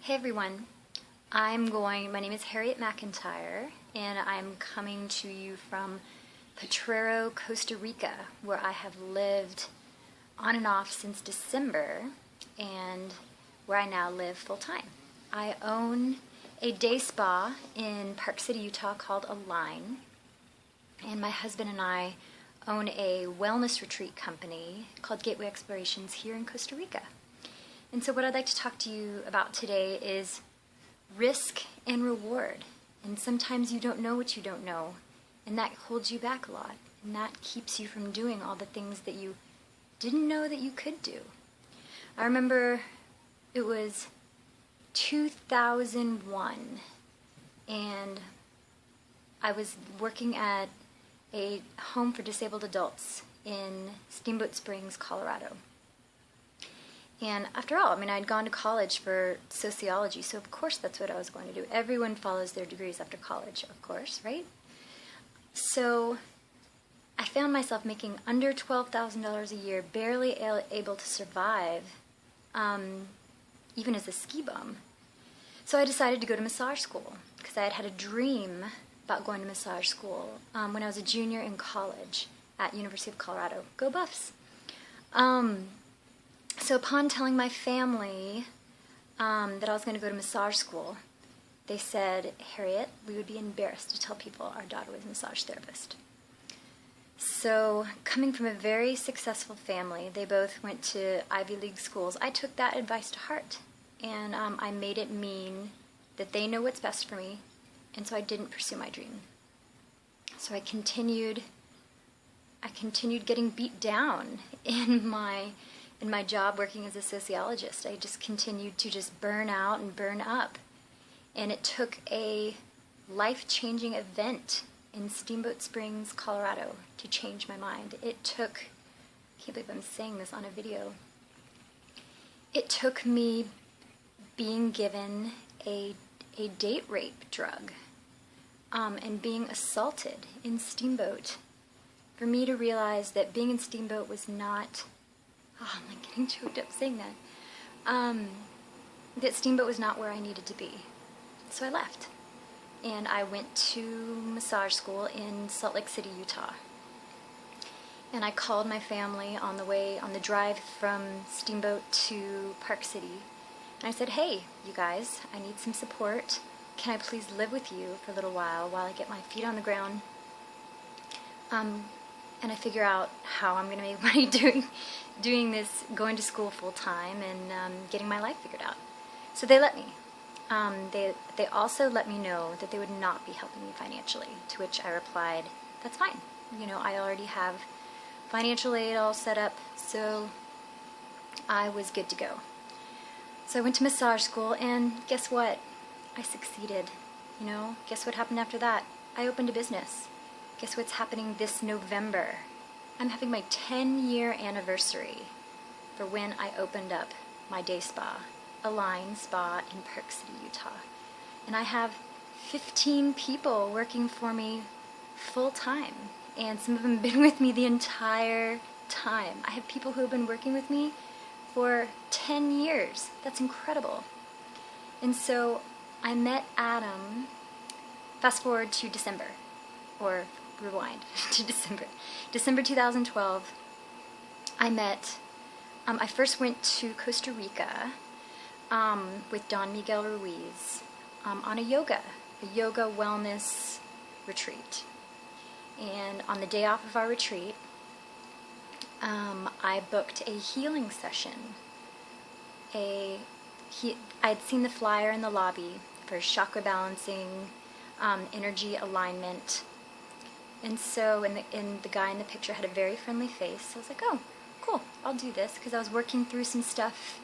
Hey everyone, my name is Harriet McEntire, and I'm coming to you from Potrero, Costa Rica, where I have lived on and off since December, and where I now live full-time. I own a day spa in Park City, Utah called Align, and my husband and I own a wellness retreat company called Gateway Explorations here in Costa Rica. And so what I'd like to talk to you about today is risk and reward. And sometimes you don't know what you don't know, and that holds you back a lot, and that keeps you from doing all the things that you didn't know that you could do. I remember it was 2001, and I was working at a home for disabled adults in Steamboat Springs, Colorado. And after all, I'd gone to college for sociology, so of course that's what I was going to do. Everyone follows their degrees after college, of course, right? So I found myself making under $12,000 a year, barely able to survive, even as a ski bum. So I decided to go to massage school, because I had had a dream about going to massage school when I was a junior in college at University of Colorado. Go Buffs! So upon telling my family that I was going to go to massage school, they said, Harriet, we would be embarrassed to tell people our daughter was a massage therapist. So coming from a very successful family, they both went to Ivy League schools, I took that advice to heart. And I made it mean that they know what's best for me, and so I didn't pursue my dream. So I continued getting beat down in my job working as a sociologist. I just continued to just burn out and burn up. And it took a life-changing event in Steamboat Springs, Colorado to change my mind. I can't believe I'm saying this on a video. It took me being given a date rape drug and being assaulted in Steamboat for me to realize that being in Steamboat was not... I'm getting choked up saying that. That Steamboat was not where I needed to be. So I left. And I went to massage school in Salt Lake City, Utah. And I called my family on the drive from Steamboat to Park City. And I said, hey, you guys, I need some support. Can I please live with you for a little while I get my feet on the ground? And I figure out how I'm going to make money doing this, going to school full-time and getting my life figured out. So they let me. They also let me know that they would not be helping me financially, to which I replied, that's fine. I already have financial aid all set up, so I was good to go. So I went to massage school, and guess what? I succeeded. Guess what happened after that? I opened a business. Guess what's happening this November? I'm having my 10-year anniversary for when I opened up my day spa, Align Spa in Park City, Utah. And I have 15 people working for me full-time, and some of them have been with me the entire time. I have people who have been working with me for 10 years. That's incredible. And so I met Adam, fast forward to December, or rewind to December 2012. I first went to Costa Rica with Don Miguel Ruiz on a yoga wellness retreat. And on the day off of our retreat, I booked a healing session. I'd seen the flyer in the lobby for chakra balancing, energy alignment. And so, and the guy in the picture had a very friendly face. I was like, oh, cool, I'll do this, because I was working through some stuff,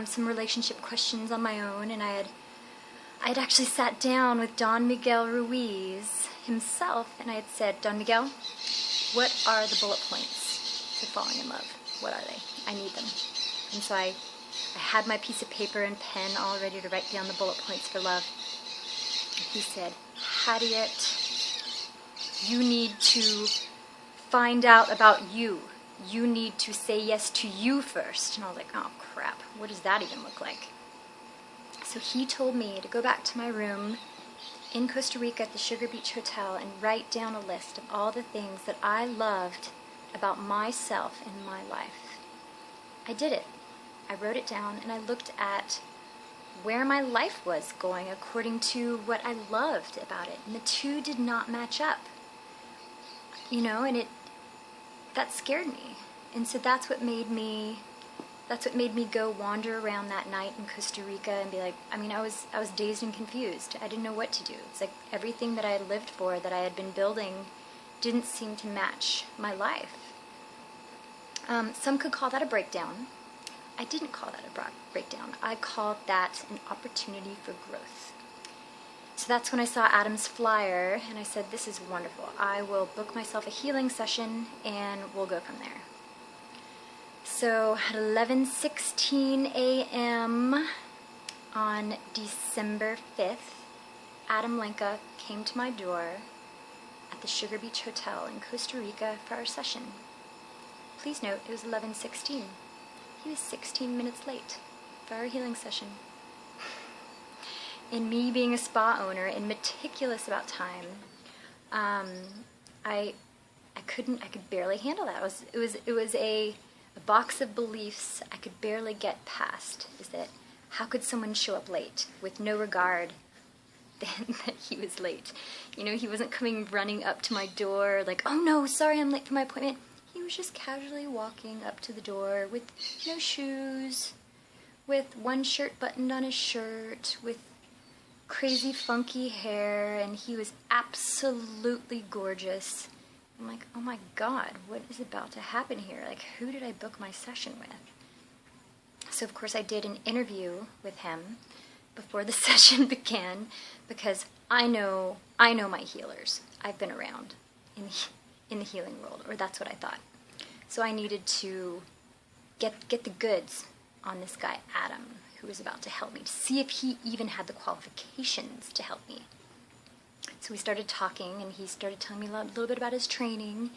some relationship questions on my own, and I'd actually sat down with Don Miguel Ruiz himself, and I had said, Don Miguel, what are the bullet points to falling in love? What are they? I need them. And so I had my piece of paper and pen all ready to write down the bullet points for love. And he said, Harriet, you need to find out about you. You need to say yes to you first. And I was like, oh crap, what does that even look like? So he told me to go back to my room in Costa Rica at the Sugar Beach Hotel and write down a list of all the things that I loved about myself and my life. I did it. I wrote it down and I looked at where my life was going according to what I loved about it. And the two did not match up. And that scared me. And so that's what made me go wander around that night in Costa Rica and be like, I was dazed and confused. I didn't know what to do. It's like everything that I had lived for, that I had been building, didn't seem to match my life. Some could call that a breakdown. I didn't call that a breakdown. I called that an opportunity for growth. So that's when I saw Adam's flyer and I said, this is wonderful. I will book myself a healing session and we'll go from there. So at 11:16 a.m. on December 5th, Adam Lenka came to my door at the Sugar Beach Hotel in Costa Rica for our session. Please note, it was 11:16. He was 16 minutes late for our healing session. And me being a spa owner and meticulous about time, I could barely handle that. It was a box of beliefs I could barely get past. Is that how could someone show up late with no regard that he was late? He wasn't coming running up to my door like, oh no, sorry, I'm late for my appointment. He was just casually walking up to the door with no shoes, with one shirt buttoned on his shirt, with crazy funky hair, and he was absolutely gorgeous. I'm like, oh my God, what is about to happen here? Like, who did I book my session with? So of course I did an interview with him before the session began, because I know my healers. I've been around in the healing world, or that's what I thought. So I needed to get the goods on this guy, Adam, who was about to help me, to see if he even had the qualifications to help me. So we started talking, and he started telling me a little bit about his training.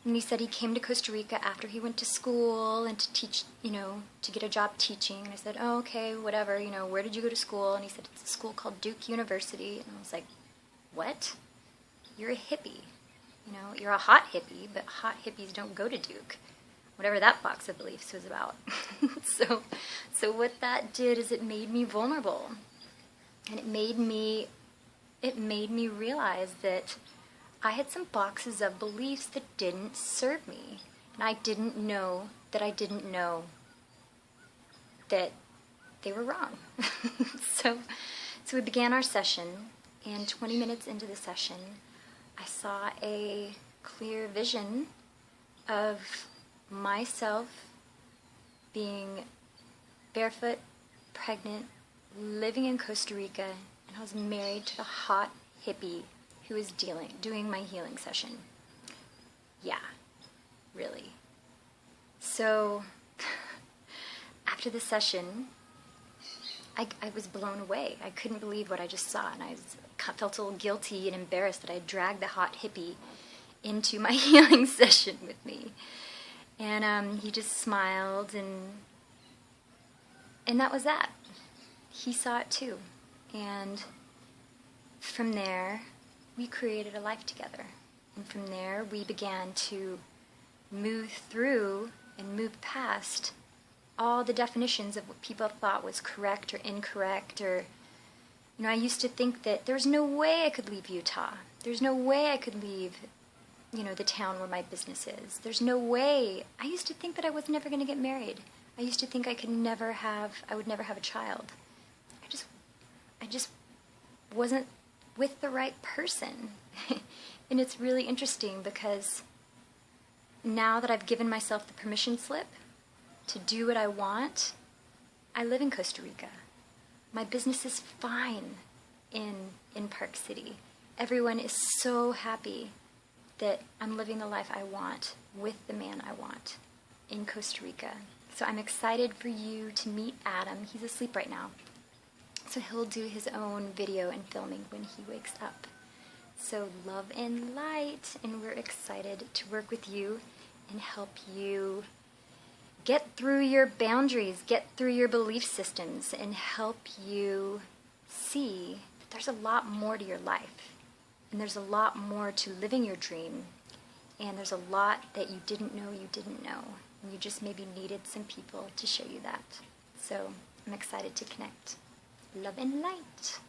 And he said he came to Costa Rica after he went to school and to teach, to get a job teaching. And I said, oh, okay, whatever, where did you go to school? And he said, it's a school called Duke University. And I was like, what? You're a hippie. You're a hot hippie, but hot hippies don't go to Duke. Whatever that box of beliefs was about. So what that did is it made me vulnerable. And it made me realize that I had some boxes of beliefs that didn't serve me. And I didn't know that they were wrong. So we began our session, and 20 minutes into the session, I saw a clear vision of myself being barefoot, pregnant, living in Costa Rica, and I was married to the hot hippie who was doing my healing session. Yeah, really. So after the session, I was blown away. I couldn't believe what I just saw, and I felt a little guilty and embarrassed that I dragged the hot hippie into my healing session with me. And he just smiled, and that was that. He saw it too. And from there, we created a life together. And from there, we began to move through and move past all the definitions of what people thought was correct or incorrect. Or, I used to think that there's no way I could leave Utah. There's no way I could leave, the town where my business is. There's no way. I used to think that I was never going to get married. I used to think I would never have a child. I just wasn't with the right person. And it's really interesting because now that I've given myself the permission slip to do what I want, I live in Costa Rica. My business is fine in Park City. Everyone is so happy that I'm living the life I want with the man I want in Costa Rica. So I'm excited for you to meet Adam. He's asleep right now. So he'll do his own video and filming when he wakes up. So love and light, and we're excited to work with you and help you get through your boundaries, get through your belief systems, and help you see that there's a lot more to your life. And there's a lot more to living your dream. And there's a lot that you didn't know you didn't know. And you just maybe needed some people to show you that. So I'm excited to connect. Love and light.